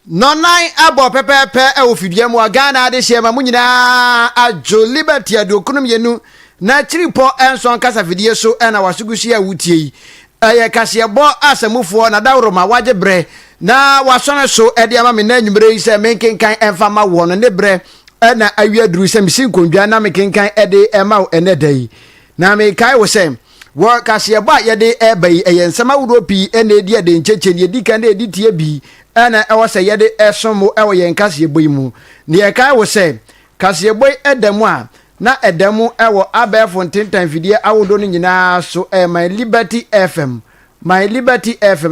No nine abo pepepe e ofidie mu Ghana de hye ma munyina ajo liberty adokunum yenu na chiripo enson kasa fidie so na wasugushi awutie eye kasebo asamufo na dawro ma waje bre na wasone so e de ama me na nwumre se menkenkan enfama wo no ne bre na awiaduru se misin kondwa na menkenkan e de ema enedai na me kai wo se wo kasebo ye de ebai eye nsama wuro pi ene di de ncheche ne di kan de di tie bi ana ewo se ye de esomo ewo ye nkasebo yimu ne ye kai wo se kasebo edemu a na edemu ewo abefo ntentan fidie awodo no nyina so my liberty fm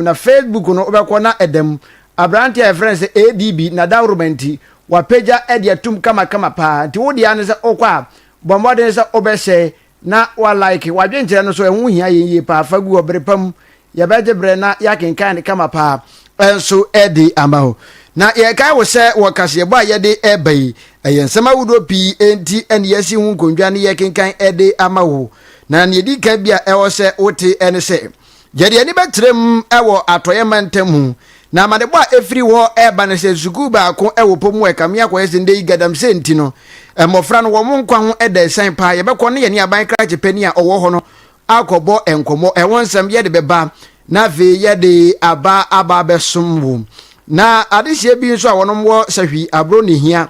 na Facebook no obekọ na edem abrantia friends adb na dawromenti wapeja ediatum kama pa nti wodi ane se okwa bombode se obese na wa like wadwenkyere no so ehu hia ye pa fagu obrepam ye beje bre na yakenkan kama pa enso edi amaho na ye kai wo se wo kasebo a ye de ebai ayensema wudo pi enti ene yesi hu nkondwa ne yakenkan edi amaho na ne di ka bia ewo se oti ene se jeri ani betrem ewo atoye mantemu na madebo a efri wo eba ne se suku ba ko ewo pomu e kamia ko ese ndei gadam senti no emofra no wo nkwa ho eda san pa ye bekọ ne ye ne aban krache pani a owo ho no akobo enkomo ewon sam ye de beba na ve ye de aba besumwo na adehye bi nso a wonom wo sahwi abro ne hia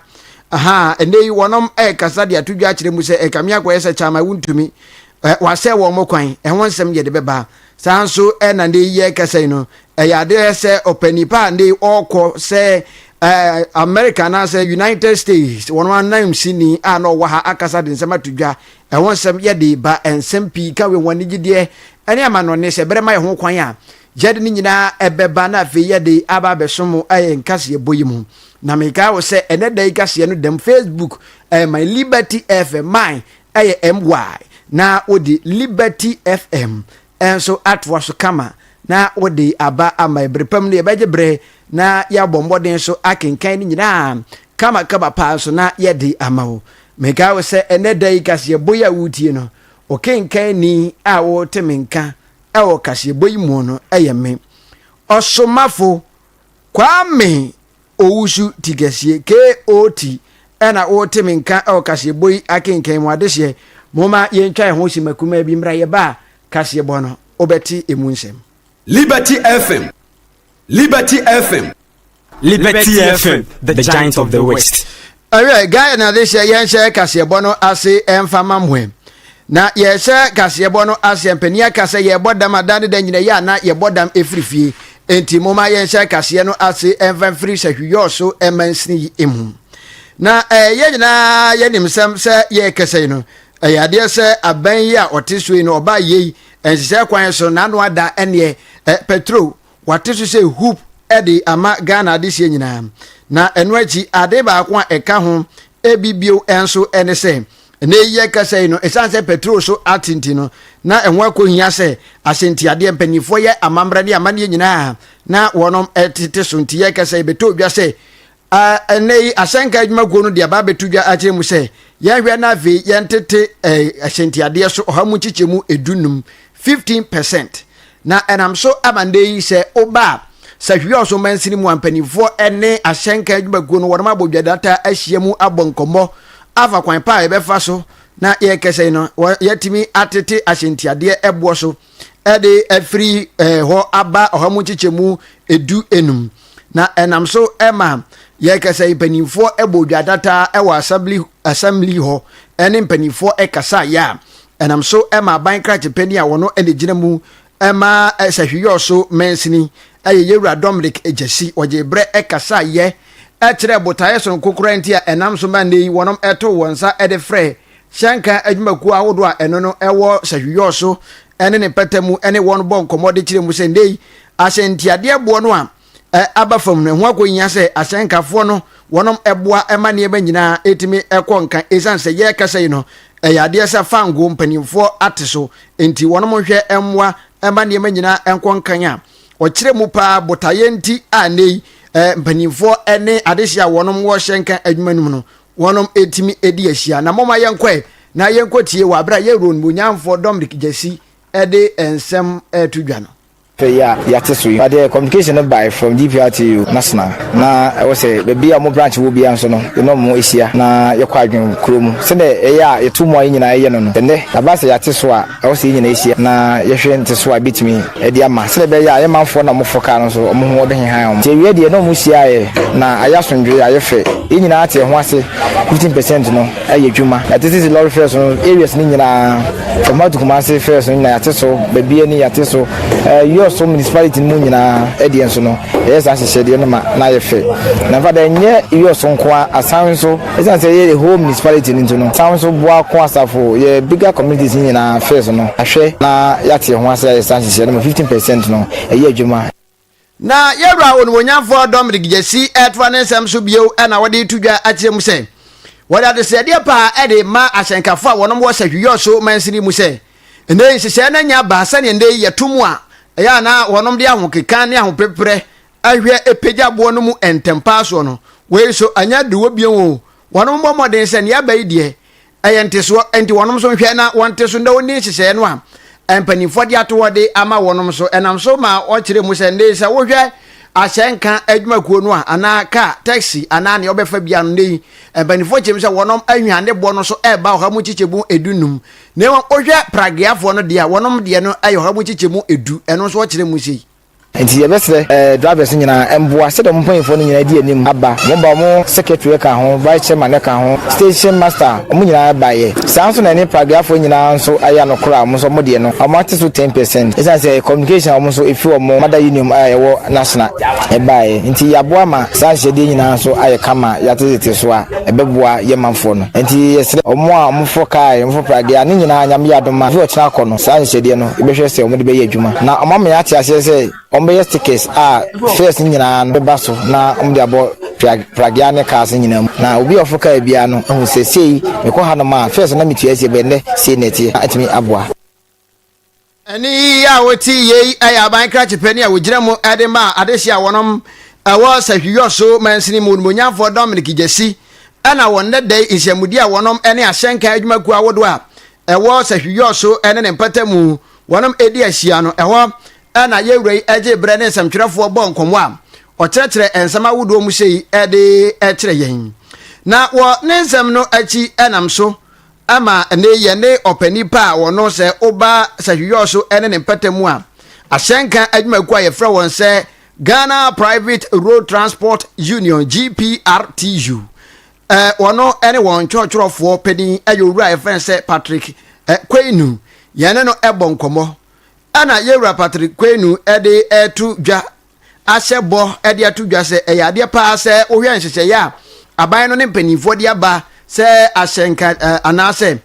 aha endei wonom kasa de atudwa kire mu se e kamia ko ese chama wuntumi wase wo mo kwan ewon sam ye de beba sanso na de ye kasa no ya de se openipa de okọ se America na se United States one name sini ano wa ha akasa de nsema tudwa ewon sem ye de ba ensem pi ka we woni gide ene ama no ne se berema ye ho kwan a jede ni nyina ebeba na fe ye de aba besomo nkase boyimu na meka wo se ene de kase no dem Facebook my liberty fm my my na odi liberty fm enso atwaso kama na odi aba ama ebrepam ne beje bre na ya bomboden so akenkan ni nyina kama pa so na ye di amawo meka wo se ene dai kase boya wutie no okenkan ni a wo temenka e wo kase boyimu no eyeme Osomafo Kwame Owusu tigesie KOT ena wo temenka e wo kase boyi akenkan mu adehye moma ye ntwa ho simakuma bi mra ye ba kase bono obeti emunsem Liberty FM, the giant of the west. Alright, guy na this year share kase bono ase emfama mwe na ye share kase bono ase empenia kase ye bodam adade da nyina ya na ye bodam efrifie enti moma ye share kase no ase emfam free sahwiyo so emansini emu na ye nyina ye nimsam se ye kase no ade se aban ya otesui no oba ye ensise kwan so na no ada ene petrol watesu se hoop edi ama Ghana de sie nyina na eno achi ade ba ko eka ho ebibio enso ene se na ye kase no esanse petrol so atinti no na enwa akohia se asenti ade mpanifo ye amamra de amane nyina na wonom etete so nti ye kase beto dwa se enei asanka adwuma go no de aba betudwa akire mu se ye hwe na ve ye ntete asenti ade so ohamu chichemu edunum 15% na enam so abande yi se oba sahwi oso mansini mu ampanifo ene ahyɛnka adwumaguo no wɔn abodwa data ahyiamu abonkomo afa kwan pa ebefa so na ye kese no yatimi atete ahyentiade ebo so ede afri ho aba ohamu chichemu edu enum na enam so ema ye kese impanifo ebodwa data ewa assembly ho ene impanifo ekasa ya enam so ema ban krache pani a wono ene gina mu ema sahwiyo so mensini yewura Dominic ejesi oje bre ekasa ye etre botaye so kokoranti a enam so ma nei wonom eto wonsa ede frɛ hyanka adwumaku awodo a eno no ewo sahwiyo so ene ne patamu ene won bon komode kire mu se nei ahyentiade ebo no a abafam ne ho akonya se ahyankafo no wonom eboa ema ne eba nyina etimi ekonka esanse ye kasa yi no yade sa fango mpanimfo ateso enti wonom hwɛ emwa ema ne ema nyina enkonkanya okire mu pa botaye nti anei mpanimfo ene adehia wonom wo hyenka adwumanum no wonom etimi edi ahia na moma yenkwe na yenkotie wa bra ye ron munyamfo Dominic Jesi ede ensem etudwa no Yeah, so but the communication by from DPR to national. Na I was say baby mo branch will be answer no. You know mo isia na your kwadwen krom. Say na two more in na no. Then abasa yate so a I was in isia na ye hwe nte so a bitimi e dia ma. Say be ya manfo na mo foka no so mo ho de han. Say we de no mo sia ye na ayasondwe ayefe. Nyina ate ho ase 15% no aye dwuma. That is the lorry first no areas ni nyina from how to come say first no yate so baby ni yate so you so municipality mu nyina edienso no yes asese no ma na yefe na fa da nye you so nko asan so esan say the whole municipality ni no asan so boa ko asafo ye bigger communities nyina first no ahwe na yate ho ase yes asese no 15% no eye adwuma na yewra won wonyafo Dominic Jesi etwa ne nsem so bio na wode tudwa akire mu se wada de se de pa ede ma asenkafo a wonom wo sahwiyo so mansiri mu se ene sese na nya ba sane ende yetumu a ya na wonom de ahokeka ne ahopepre ahwe epegya bo no mu entempa so no we so anya de wo bion wonom bo moden se ne ya ba idie ayente so enti wonom so hwe na wonte so nda woni sese no a empanifo de atowode ama wonom so enam so ma o kire mu se nde se wo hwe asenka adwumakuo no a ana ka taxi ana ne obefa bia no nei empanifo chim se wonom ahwande bo no so eba ha mu chichebu edunum ne wo hwe pragiafo no de a wonom de no ayo ha mu chichemu edu eno so kire mu sei enti yebesre drivers nyina emboa se de mpanyefo no nyina di anim aba momba mo secretary ka ho vice chairman ka ho station master mo nyina ba ye sanso na ne paragraph nyina nso aya no kora mo so mo de no amate so 10% esa say communication mo so efi mo mother union aya wo national e ba ye enti yaboa ma sanse de nyina nso aya kama yatete so a ebeboa ye manfo no enti yesre omo a mo fo kai mo fo paragraph ne nyina nyam ya do ma fi o kira kono sanse de no ebehwe se mo de be ye adwuma na amame ya ate ase se ombe stickers first nyina no beba so na omde abo pragia ne cars nyina na obi ofoka bia no hu sesei meko ha no ma first na mituasie be ne se neti atimi aboa ani ya woti ye aya ban krache pani a wogira mu adema adehia wonom awo sahwiyo so mansini mu monyafo Dominic Jesi ana wonne dai inhyamudi a wonom ene ahyenka adwumaku awodo a ewo sahwiyo so ene ne mpatamu wonom edi ahia no ewo ana yewrei eje bre ne samtwerefo bo nkomo a o kyerɛkyerɛ ensama wudo mu sei ede kyerɛ yen na wo ne nsam no achi enam so ama ne ye ne opani pa wono se oba sahwiyo so ene ne patamu a ahyenka adwumaku a yefrɛ won se Ghana Private Road Transport Union GPRTU wono ene won twotworofo pedin ayowura yefrɛ se Patrick Kwenu yene no ebo nkomo ana yewra Patrick Kwenu ede etu dwa asebo ede etu dwa se eyade pa se ohwe nhyehyɛ ya aban no ne mpanifo de aba se ahyenka anase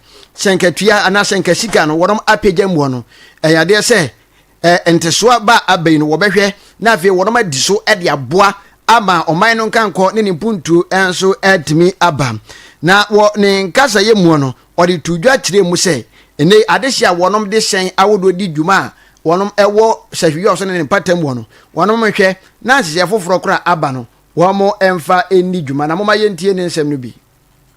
hyenkatua anahyenka sika no wonom apagya mu no eyade se entesoa ba abai no wobɛhwɛ na afei wonom adi so ede aboa ama oman no nkanko ne nimpuntu enso etimi aba na wo ne nkasa ye mu no ode tudwa kyerɛ mu se ene adehia wonom de hyen awodo di dwuma wonom ewo sahwiyo so ne patam wono wonom hwɛ na nhyehyɛ foforo kora aba no womo emfa eni dwuma na moma yentie ne nsɛm no bi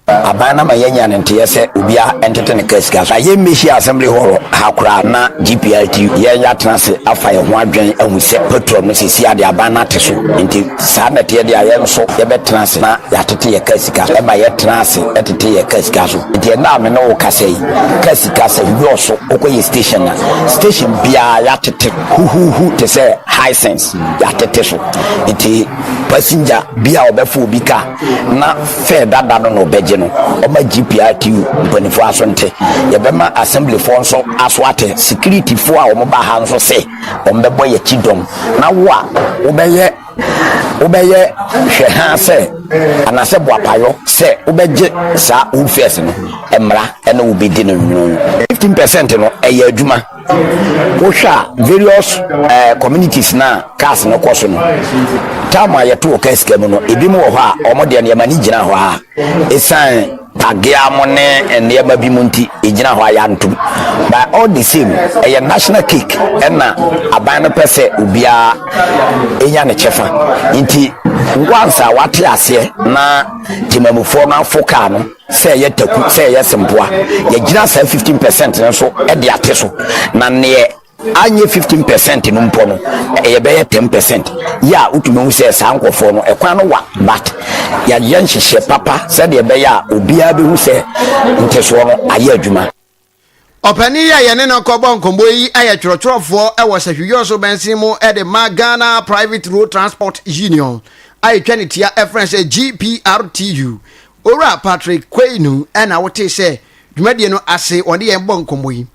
abana ma yenya nte se obia entete ne kasika so aye mehi assembly hall hakura na GPRT yenya transe afa ye ho adwen ahu se petrol no sisi ade abana te so nti sa na te de aye nso ye be transe na yatete ye kasika e ma ye transe etete ye kasika so nti na me no kasei kasika se wi so okoye station na station bia yatete hu te se high sense yatete so nti passenger bia obefu obi ka na fair dada no beje no oma GPRTU mpanifo asonte yebema assembly fo nso aswate security fo a omo ba ha nso se ombebo ye chidom na wa obeye hwe ha se anase boapayo se obeje sa ufes no emra ene obedi no 15% no eye adwuma osha various communities na cars no koso no tama yeto okeske no ebi mo ho a omode ne mani gina ho a esan tagia mone enema bi munti ejina ho aya ntum by all the same a national cake na aban no pese ubia enya ne chefa nti ngwansa wate ase na timamufo na foka no say ye taku say ye sempoa ye gina say 15% nso e de ate so na ne anye 15% no mpo no e be 10% ya utumi hu se sa nkofo no ekwan no wa but ya yenhyehyɛ papa se de be ya obia be hu se nteso no aye adwuma Opani ya yene no kobo nkombo yi aye twotwofo e wo sahwiyo so bensin mu e de Ghana Private Road Transport Union aye twanitia efrense GPRTU ora Patrick Kwenu e na wote se dwumadie no ase onde yen bo nkombo yi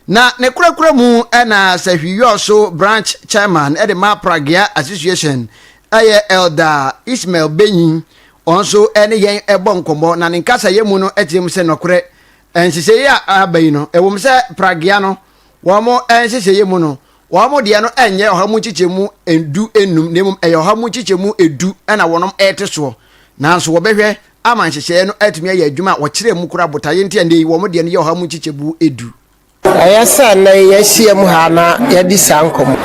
na ne kurakura mu e na sahwiyo so branch chairman e de Pragia Association aye Elder Ismail Benyin onso ene yen e bo nkombo na ne nkasa yemu no etim se nokure ensise ya abai no ewom se Pragia no womo ensise yemu no womo de no enye ohamu chichemu endu enum nemum eye ohamu chichemu edu na wonom eteso nanso wobehwe ama nhyehyɛ no atumi aye adwuma wo kyerɛ mu kura botaye ntia ndey womo de no ye ohamu chichebu edu ayasa na yɛhyia mu ha na yɛdi sankom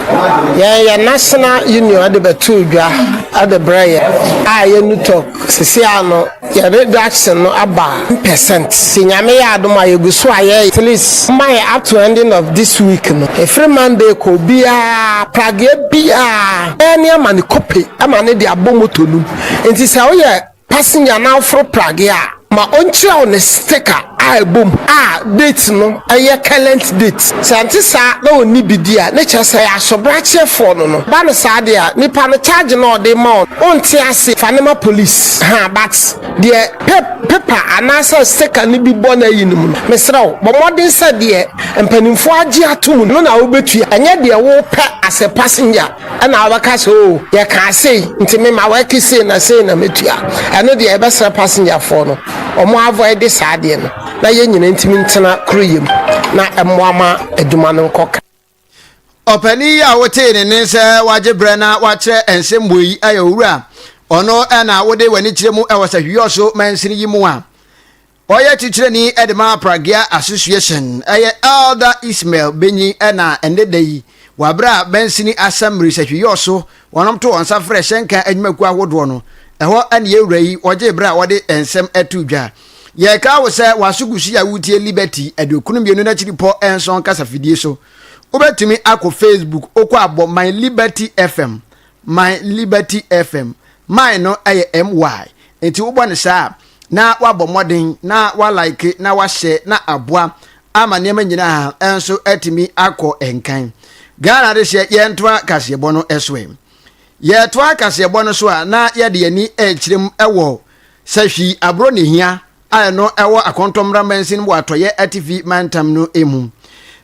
yɛ national union ade betudwa ade braye a yɛnu talk sisi ano yɛ reduction no aba 10% sinyame yɛ adom a yɛguso ayɛ at least my up to ending of this week no every Monday ko bia Pragia bia ɛne ama ne kope ama ne de abomoto num enti sɛ wo yɛ passenger na afro Pragia ma onchi on a sticker album date no aye current date santi sa na oni bidia na che say asobrache for no ba no sa de a nipa no charge no de ma onti ase fanema police but the paper anasa sticker ni bi bona yinum no mesraw bo modern sa de empanimfo age atom no na wo betua anya de wo pe as a passenger na abaka so ye ka say nti me ma wa kise na say na metua eno de e be sra passenger for no omo avoid this ade no na ye nyina ntimi ntena kroyem na emmoama aduma no nkoka Opani ya wote ne nse waje bre na wakyerɛ ensɛmbo yi aye owura ono na wode wani kyerɛ mu ɛwɔ so mansini yi mu a oye tikyerɛ ni Edema Pragia Association aye Elder Ismail Benyi na endeda yi wabra mansini assembly sahwiyo so wonom to onsa frɛ hyenka adwumaku ahodo no ɛhɔ ane ewura yi oje bra wode ensɛm atudwa ye ka wo se wasugusi ya wutie liberty adokunu mienu na chiripo enson kasa fidie so obetumi akọ Facebook okọ abo my liberty fm my no aye my enti wo bọ ne sa na wabọ modern na wa like na wa share na aboa ama ne nyina enso atimi akọ enkan Ghana de hye ye ntoa kasebo no eswe ye toa kasebo no so a na ye de ani ekirem ewo sahwi abro ne hia aye no ewo akontomra mansin bo atoye atv mantam no emu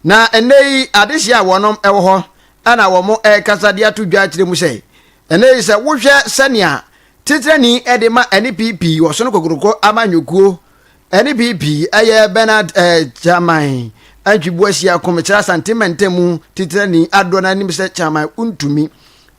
na enei adehia wonom ewo ho ana wo mo kasade atodwa kire mu sei enei se wo hwe sania titrani edema NPP wo so no kokoroko amanyokuo NPP aye Bernard Jamai antwibuasia komechira santimentemu titrani adona nim se Jamai untumi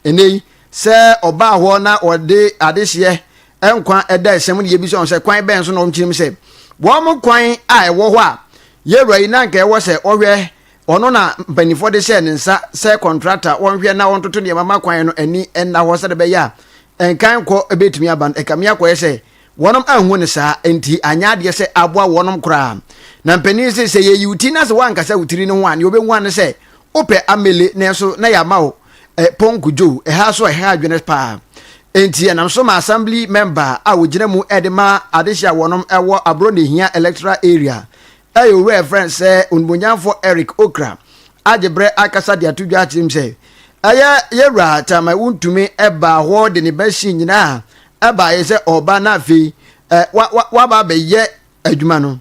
enei se oba ho na ode adehie enkwa eda esem ne yebi so kwan ben so no mchirim se wo mo kwan a ewo ho a yeroi na nka ewo se ohwe ono na mpanifo de se nsa se contractor wonhwe na wontoto ne mama kwan no ani enna ho se de be ya enkan ko ebetumi aban ekamia ko yese wonom anhu ne sa enti anya de se aboa wonom kra na mpani se ye yuti na se wanka se utiri ne ho an obenhu an se ope amele ne so na ya mawo ponkujo ha so ha adwene pa enti enam so ma assembly member a wogina mu edema adehia wonom ewo abro ne hia electoral area ayo reference unbonyanfo Eric Okra ajebre akasa de atudwa achim se aya yewra tama wuntumi eba ho de ne bashi nyina eba ye se oba na afi wa ba be ye adwuma no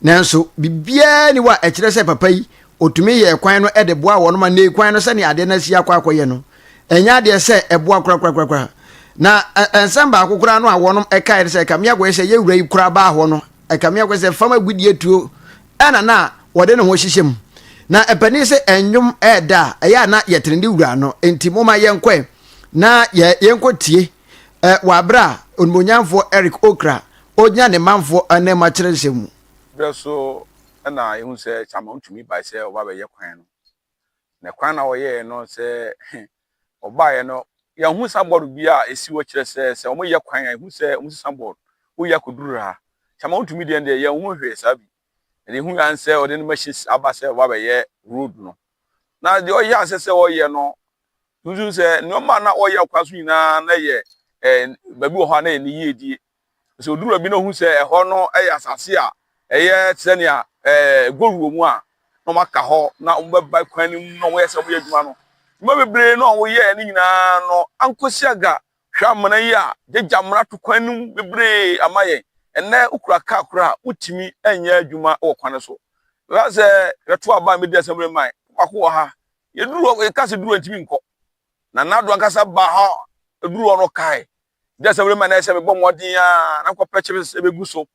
nanso bibia ni wa ekire se papa yi otumi ye kwan no ede boa wonom na kwan no se ne ade na si akwakoye no enya de se eboa kra na ensamba akokora no a wonom ekaire se kamia gwe se yewra yi kura ba ho no ekamia gwe se fama gudie tuo na wode ne ho hyehyem na epani se enwum eda eya na yetrende wura no enti moma yenkwe na yenkotie wabra onmonyanfo Eric Okra onya ne manfo ane ma kyerensemu breso na ehun se chama ntumi ba se oba be ye kwan no ne kwan na oye no se oba ye no ye hu sabor bia esi wo kyere se omo ye kwan ehun se omo sabor wo ya kodura chama ntumi de ye hu hwe sabi ede hu yan se ode no machines aba se oba be ye road no na de oye asese oye no tuzu se no ma na oye kwaso nyina na ye babi wo ha na ni yedie so duru bi no hu se ho no asase a tsenia goruwo mu a no maka ho na ombeba kwan ni no wo yese wo yaduma no ma bebre no wo ye ni nyina no ankosiaga hwa mana yi a jejamra to kwan ni bebre amaye enne ukura ka kura utimi enya adwuma wo kwan so la se reto aba me de asembere mai kwako ha ye duru e kase duru antimi nko na nado ankasa ba ha duru ono kai de asembere mai na se me bomodin a na kwapɛche se be guso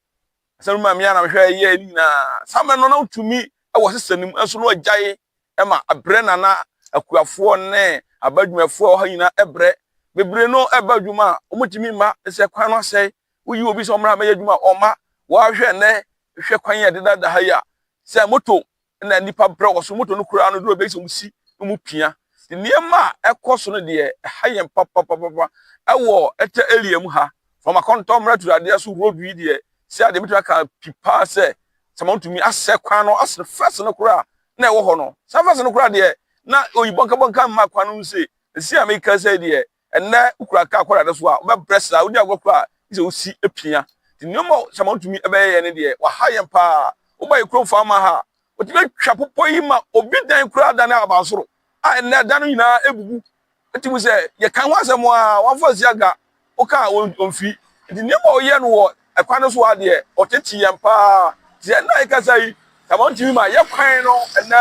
asembere mai me na hwɛ ye ni na samme no na utumi e wo sesanim enso no agyae e ma abre na akuafo ne abadwumafo ha nyina ebre bebre no abadwuma omutimi ma se kwan no sɛ uyi obi so mra meya dwuma oma wa hwe ne hwe kwan ye deda ha ya se moto na nipa bra so moto no kura no do be so musi mu pia niema ekoso no de ha ye papa ewo ete area mu ha from akonto mra to ade so road wi de se ade mitwa ka pipa se samantumi ase kwan no ase first no kura na ewo ho no sa first no kura de na oyibonka ma kwan no se si ameka se de enne ukura ka kwara de so a be bresa odi agokura ise osi epia tinyomo samantumi ebeye ne de wa hayen pa oba ikro fama ha otime twa popo yi ma obi dan kura da na abansoro a enne da no nyina ebubu etimu se ye kan wasem a wanfo siaga oka onfi tinyomo oye no wo ekwan so ade oteti yen pa ti na ikasa yi samantumi ma ye kwan no enne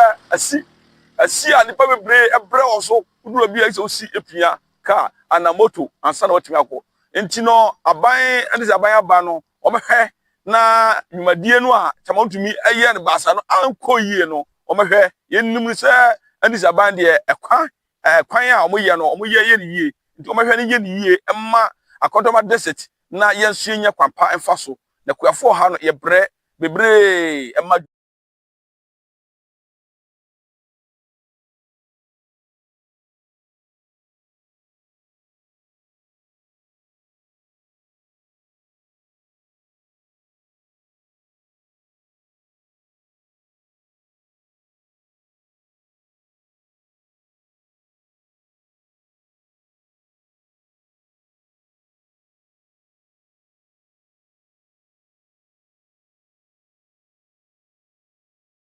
asi a nipa bebre ebre oso uduro bi ise osi epia ka anamoto ansa na otime akọ enti no aban ande aban aba no omehwe na nyumadie no a chamantumi aye ne basa no anko yie no omehwe yennim se ande aban de ekwan a omoye no omoye ye ne yie enti omehwe ne ye ne yie emma akontoma desert na yensu nya kwampa emfa so na kuafo ha no ye bre bebre emma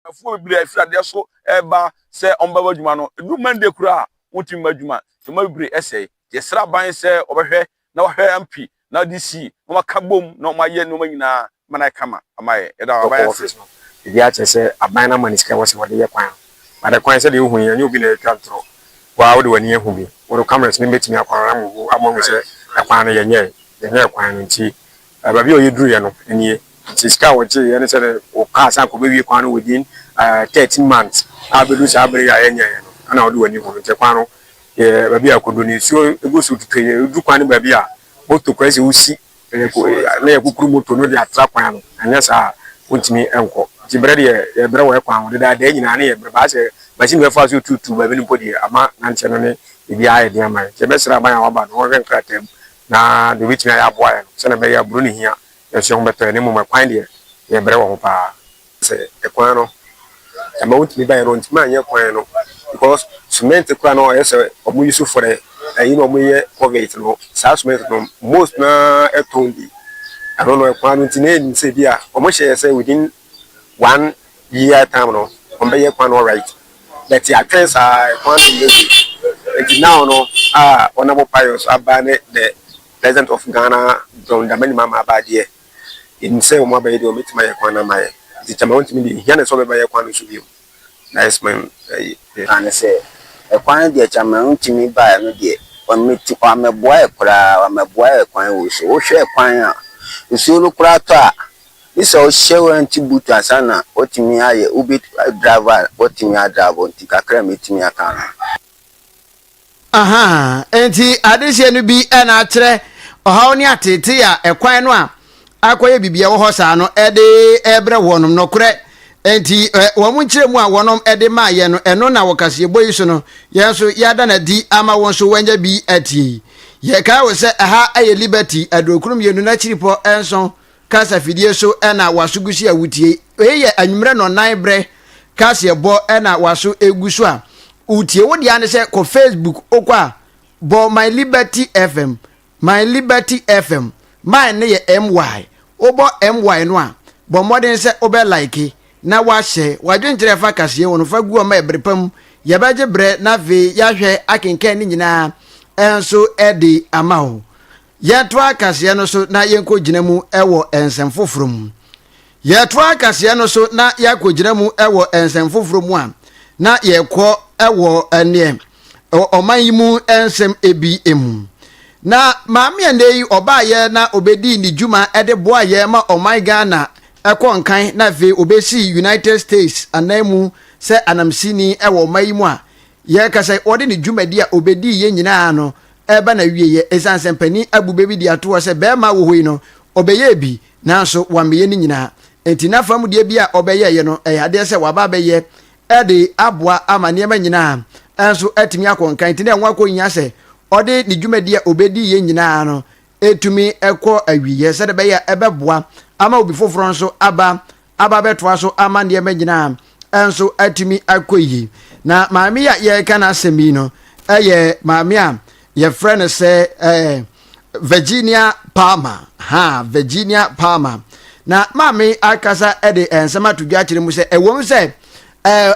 afo bebre afira de so eba se ombaba djuma no du mande kura wotim madjuma to ma bebre essay je sra ban se obehwe na wahwe ampi na DC no makabom no maye no manyina mana kama amaye eda aban office no ebi a chese aban na maniska wose wode ye kwan ba de kwan se de hu yen obi na etwa ntro wa wode wani ehu bi wo cameras ni betimi akwan amu amu se kwan na yenye kwan nti ba bi o yeduru ye no enie Siska woche yene sere o ka san ko bewie kwano within 13 months abedu sa abere ya yenye no ana odi wani ho nte kwano ye ba bia kodo ni so egosu tutuye du kwano ba bia moto kwese usi na ye kukuru moto no de atra kwano anya sa wontimi enko ti brede ye bre wo kwano de da nyina na ye bre ba se machine we fa so tutu ba bi ni podi ama na nche no ne bia ye de ama ke besra ban wa ba no wo renka tem na de witimi ya boa ye se na be ya buru ni hia yɛhyɛ ho bɛtɔ ne mu kwan deɛ yɛbrɛ wɔ ho paa sɛ kwan no ama wotumi ba yɛrɔ ntumi anyɛ kwan no because cement kura no ɔyɛ sɛ ɔmo use for the ayi na ɔmo yɛ covid no saa cement no most na ɛtɔn bi ɛno no kwan no nti na ɛnim sɛ bi a ɔmo hyɛ sɛ within 1 year time no ɔmo bɛyɛ kwan no right but atwɛn saa kwan no mbɛ bi nti now no a ɔnabɔ payos aba ne the president of Ghana John Dramani Mama Abadie in say mo ba yede o metima ye kwan na maye di chama wontimi di hia na so be ba ye kwan so bi nice man and say e kwan de chama wontimi ba no de o meti o ameboa e kura o ameboa e kwan wo so wo hwe kwan a usu lu kura to a isa o hyewe anti butu asana otimi aye ubi driver otimi adrive onti kakra metimi aka aha enti adehye no bi na akyerɛ ɔhaw ne atete a ekwan no a akoye bibia wo hosa no ede ebre wonom no korɛ enti wo mu nkyerɛ mu a wonom ede ma ye no eno na wo kase boyi so no yenso yada na di ama won so wanya bi ati ye ka wo se aha aye liberty adokurum yenu na chiripo enso kasa fidie so na wasogusi awutie eye anwumre no nan bre kase bo na waso eguso a utie wo dia ne se ko Facebook okwa bo my liberty fm my ne ye my obo my no a bo modern se obe like na wa share wa dwenkyere fa kase won fa gu o ma ebrepam ye beje bre na ve ya hwe akenkan ni nyina enso edi amaho ye to akase no so na yenko gina mu ewo ensem foforo ye to akase no so na yakogina mu ewo ensem foforo mu a na ye kɔ ewo ene oman yi mu ensem ebi emu na maame ande yi oba ye na obedi ni juma ede boa ye ma oman Ghana ekɔ nkan na ve obesi United States anamu se anamsini ewo oman yi mu a ye kasa ode ni juma di a obedi ye nyina no eba na wie ye esansempani abube bi di ato se be ma wo hoi no obeye bi nanso wameye ni nyina enti na fam de bi a obeye ye no ade se waba beye ede aboa amane ma nyina enso etimi akonkan enti na enwa ko nya se ode ni dwumadi a obedi ye nyina no etumi ekɔ awiye se de be ya ebeboa ama obi foforo nso aba betoa so amane ma nyina enso etimi akoyi na maame ya ye kana semi no maame a your friend say Virginia Palmer na mami akasa ede ensema to dwa kire mu se ewom se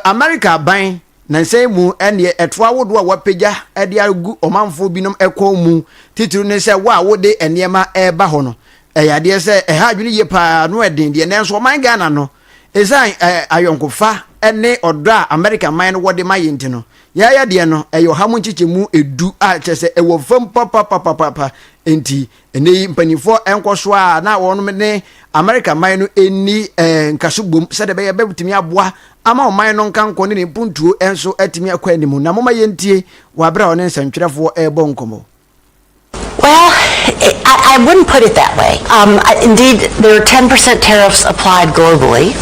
America ban na say mu ene eto awodo a wapagya ede agu omanfo binom ekɔ mu titiri ne se wa wode enema eba ho no eyade se ha adwene ye pa no eden de nenso oman Ghana no esan ayonkofa ene odo a America man no wode mayenti no ya de no eyo hamu nchichemu edu a chese ewo fam papa enti ene mpanifo enkoso a na wono ne America man no eni nkasubom se de be betumi aboa ama o man no nkanko ne puntuo enso atimi akwa animu na moma yentie wa bra one nsantwerefo ebo nkomo. Well, I wouldn't put it that way. Indeed, there are 10% tariffs applied globally,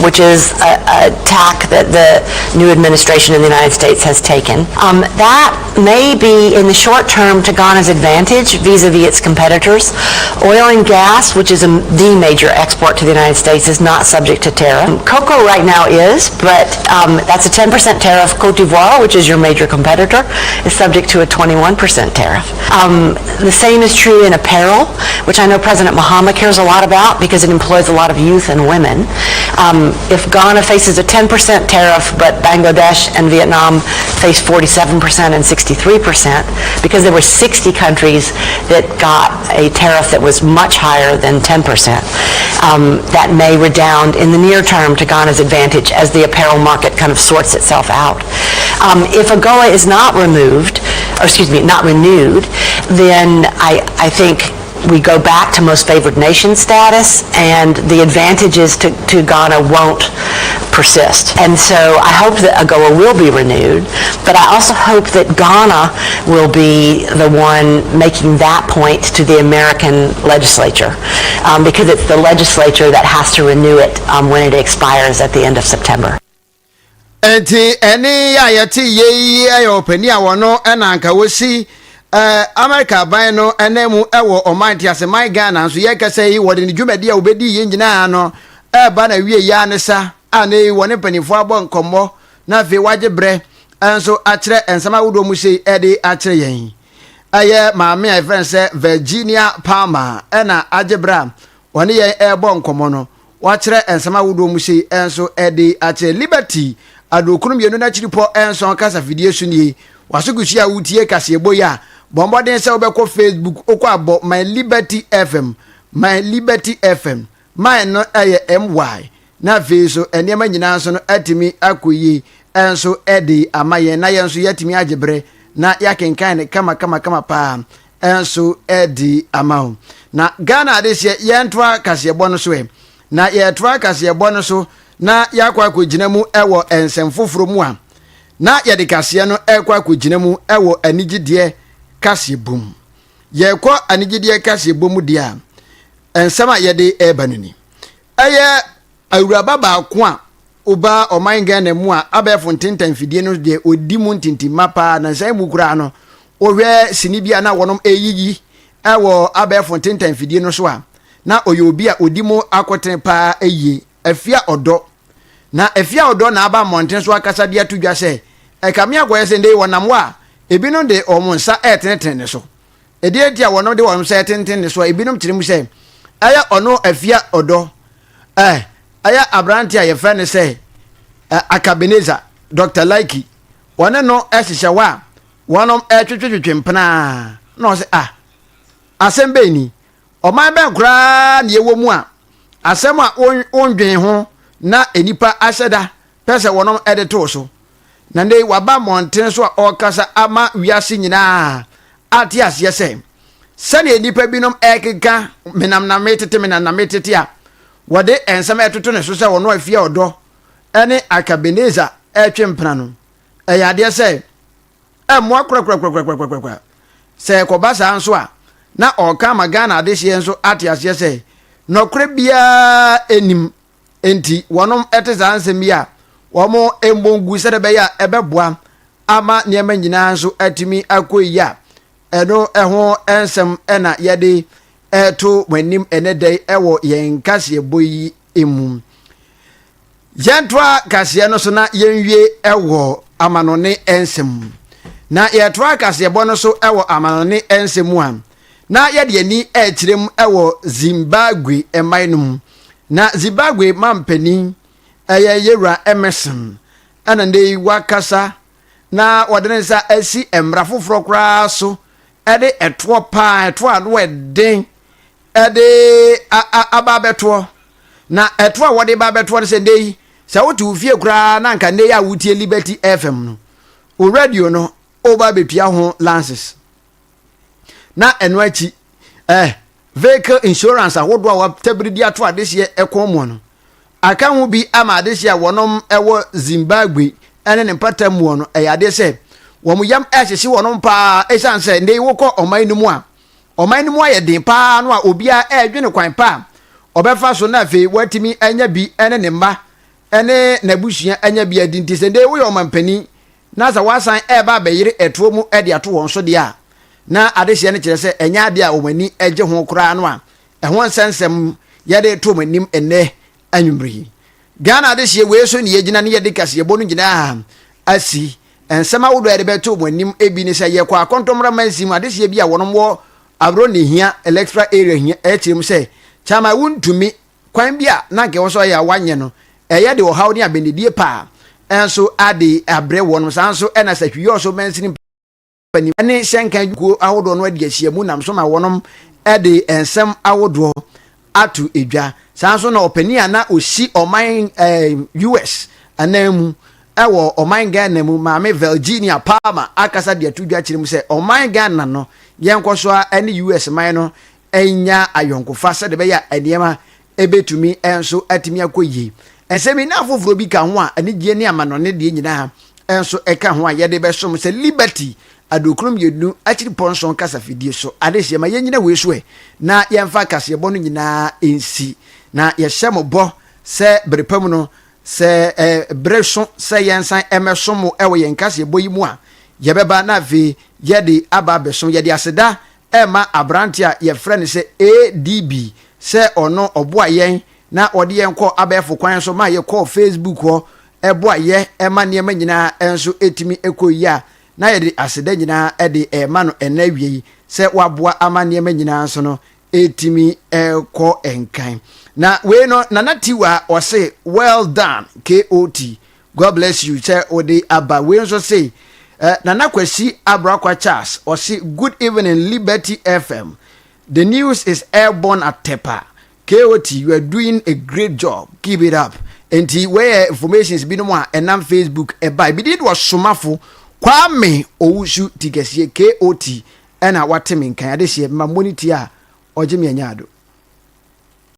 which is a tack that the new administration in the United States has taken. That may be in the short term to Ghana's advantage vis-a-vis its competitors. Oil and gas, which is the major export to the United States, is not subject to tariff. Cocoa right now is, but that's a 10% tariff. Cote d'Ivoire, which is your major competitor, is subject to a 21% tariff. The same is true in apparel, which I know President Mahama cares a lot about because it employs a lot of youth and women. If Ghana faces a 10% tariff, but Bangladesh and Vietnam face 47% and 63%, because there were 60 countries that got a tariff that was much higher than 10%, that may redound in the near term to Ghana's advantage as the apparel market kind of sorts itself out. If AGOA is not renewed, then I think we go back to most favored nation status, and the advantages to Ghana won't persist. And so I hope that AGOA will be renewed, but I also hope that Ghana will be the one making that point to the American legislature, because it's the legislature that has to renew it when it expires at the end of September. Enti eni ayati ye ayopeni awono enanka wosi America ban no enemu ewo omanti ase my Ghana so ye kase yi wode ni dwumadi a obedi ye nyina no ba na wie ya ne sa ane wone panifo abo nkomo na fe waje bre enso akire ensama wodo mu sei ede akire yen aye maame a friend say Virginia Palmer na agebra wone ye ebo nkomo no wakire ensama wodo mu sei enso ede akire Liberty adokunum yenu na chiripo enso kasa video su ni wasugushi a wutie kasebo ya bombo den se obekọ Facebook okọ abo my liberty fm my no my na feso enema nyina so no atimi akoyi enso edi amaye na yenso yatimi agebre na yakenkan ne kama pa enso edi amaho na Ghana adese yentoa kasebo no so na yetoa kasebo no so na yakwa akogina mu ewo ensem foforo mu a na yede kase no ekwa akogina mu ewo anigide kase bom yekọ anigide kase bom dia ensema yede ebanuni aye awuraba ba ko a oba oman Ghana mu a abefo ntentan fidie no de odimu ntintima pa na nsan mu kura no ohwe sinibia na wonom eyiyi ewo abefo ntentan fidie no so a na oyobi a odimu akoten pa eyi afia odo na aba mountain so akasa dia tudwa se kame agwa se ndey wonam wa ebinom de omonsa etenetene so edi dia wono de wonam sa etentene so ebinom kirem se aya ono afia odo aya abranti aye fe ne se akabeneza Dr. Laiki wona no ehihye wa wonom twetwetwetwe mpena no se asembe ni oman be kura ne yewo mu a asem a ondwen ho na enipa aseda pese wonom edito so na ndey waba monten so a okasa ama wiase nyina ati ase se sane enipa binom ekeka menam na metete a wode ensem etoto ne so se wono afia odo ene akabeneza etwempena no eyade se emwa krakrakrakrakrakrakra se kobasa nso a na oka magana adehye nso ati ase se nokre bia enim enti wonom eteza ansem bia womo embongu serebe ya ebeboa ama niema nyina nso atimi akoyia eno eho ensem ena yede eto wanim enedai ewo yen kase boyi emu yentwa kase no so na yenwie ewo amanone ensem na yetwa kase bo no so ewo amanone ensem a na yede ani ekirem ewo Zimbabwe emainum na Zimbabwe mampani yewra Emerson ana ndey wakasa na wadensa asi emra foforo kra so ede eto pa eto ado eden ede ababeto na eto a wode babeto se ndey se wotu fie kra na nka ndey a wutie Liberty FM no o radio no oba bepia ho lances na eno achi vehicle insurance ahodo a watabiridi ato adehye ekomo no aka hu bi ama adehye a wonom ewo Zimbabwe ene ne patamu no eyade se wo muyam ehyehe wonom pa esanse ndey wokọ omanimu a omanimu ayeden pa no a obia edwene kwan pa obefa so na afi watimi anya bi ene ne mma ene nabusua anya bi adinti se ndey wo yo mampani na za wasan eba beyire eto mu ede ato won so de a na adehye ne kire se enya ade a omani eje ho kura no a ehon sensem yade to manim ene anwumri Ghana adehye we so ne yegina ne yede kase yebo no gina asi ensema wodo yede beto manim ebi ne se ye kwa akontomra mansim adehye bi a wonom wo abro ne hia electoral area hia echirim se chama wuntumi kwan bi a na nke wo so ya wanye no eye de wo hawo ne abenedie pa enso ade abre wonom sanso ena satwiyo so mansim pani ene hyenkan guo ahodo no ade ahia mu nam so ma wonom ede ensem ahodo atu edwa sanso na opani ana osi oman US anamu ewo oman Ghana mu maame Virginia Palmer akasa de atudwa kirem se oman Ghana no yenkoso ane US man no enya ayonkofa se de be ya eniema ebetumi enso atimi akoyi ensemi na afoforo bi ka ho a anigye ne amanone de nyina enso eka ho a yede be som se Liberty adokrum yenu akiri ponson kasa fidie so adehye ma yenyina weso na yemfa kase bo no nyina ensi na yehyemobo se brepam no se breso se yensan emesomo ewo yenkase bo yimu a yebeba na ve yede aba beso yede aseda ema abrantia ye frene se ADB se ono oboa yen na ode yenko abefo kwan so ma ye call Facebook ho eboa ye ema ne nyina enso etimi ekoyia na yede aseda nyina ede ema no enawie se waboa amane nyina so no etimi ko enkan na we no nanatiwa o say well done KOT God bless you che ode aba we so say nanakwasi abrakwa Charles o say good evening Liberty FM, the news is airborne at Tepa. KOT, you are doing a great job, keep it up. And where information is been more and on Facebook by bidid was Osomafo Kwame Owusu tigesie KOT and what timing can I say my money tia or Jimmy Anyado.